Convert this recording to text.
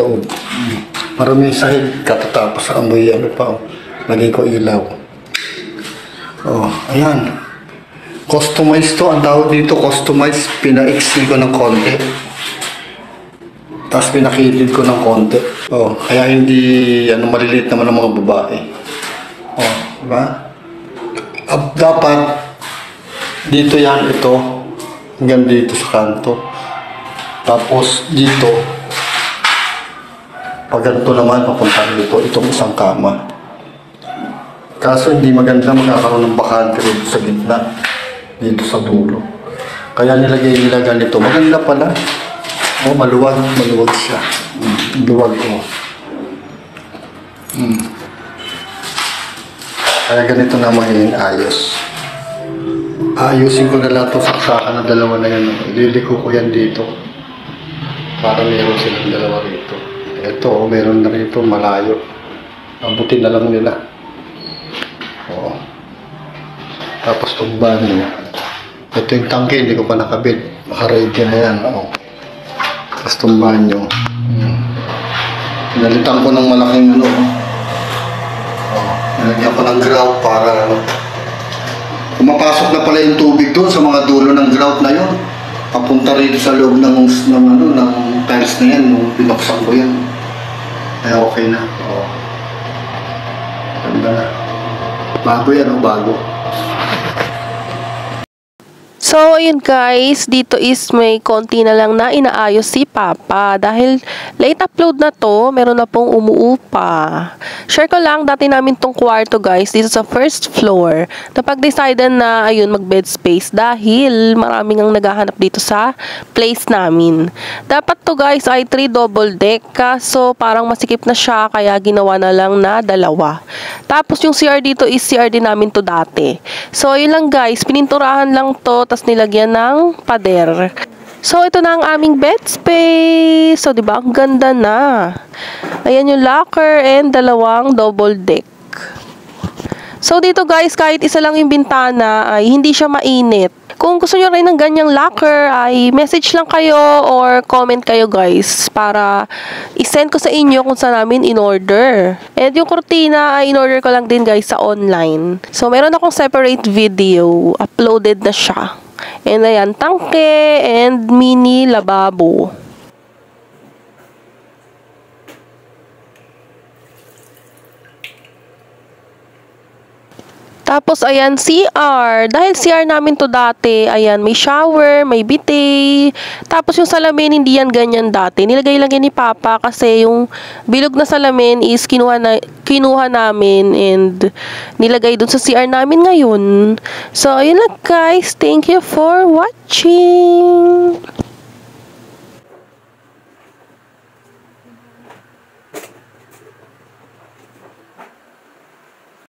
loob. Maraming sahig katatapos sa amoy ano pa. Lagay ko ilaw. Oh, ayan. Customize to. Ang tawag dito, customize. Pina-exil ko ng konti. Tapos pinakilid ko ng konti. Oh, kaya hindi ano maliliit naman ng mga babae. Oh, diba? Dapat dito yan ito. Hanggang dito sa kanto. Tapos dito pag ganito naman papunta dito itong isang kama. Kaso hindi maganda magkakaroon ng bakante dito sa gitna. Dito sa dulo. Kaya nilagay nila ganito. Maganda pala. Oh, maluwag siya. Luwag ko. Kaya ganito na magiging ayos. Ayusin ko na lang itong saksakan na dalawa na yan. Ililiko ko yan dito. Para meron silang dalawa rito. Ito, meron na rito malayo. Abutin na lang nila. Oo. Tapos itong banyo. Ito yung tangke, hindi ko pa nakabit. Naka-ready na yan. Oo. Tapos itong banyo. Pinalitan ko ng malaking ano. Nalagyan ko ng grout para pumapasok na pala yung tubig doon sa mga dulo ng grout na yun. Papunta rito sa loob ng tiles na yan. Nung binuksan ko yan. Kaya okay na. Oo. Ganda na. Bago yan, bago. So, ayun guys, dito is may konti na lang na inaayos si Papa. Dahil late upload na to, meron na pong umuupa. Share ko lang, dati namin tong kwarto guys, dito sa first floor. Napag-decidean na, ayun, mag-bed space. Dahil maraming ang naghahanap dito sa place namin. Dapat to guys ay 3 double deck. Kaso parang masikip na siya, kaya ginawa na lang na 2. Tapos yung CR dito is CR din namin to dati. So, ayun lang guys, pininturahan lang to, tapos nilagyan ng pader. So, ito na ang aming bed space. So, diba? Ang ganda na. Ayan yung locker and 2 double deck. So, dito guys, kahit isa lang yung bintana, ay hindi siya mainit. Kung gusto nyo rin ng ganyang locker, ay message lang kayo or comment kayo guys para isend ko sa inyo kung saan namin in-order. And yung kurtina ay in-order ko lang din guys sa online. So, meron akong separate video. Uploaded na siya. And ayan, tangke and mini lababo. Tapos, ayan, CR. Dahil CR namin to dati, ayan, may shower, may bidet. Tapos, yung salamin, hindi yan ganyan dati. Nilagay lang yan ni Papa kasi yung bilog na salamin is kinuha namin and nilagay dun sa CR namin ngayon. So, ayun lang guys. Thank you for watching.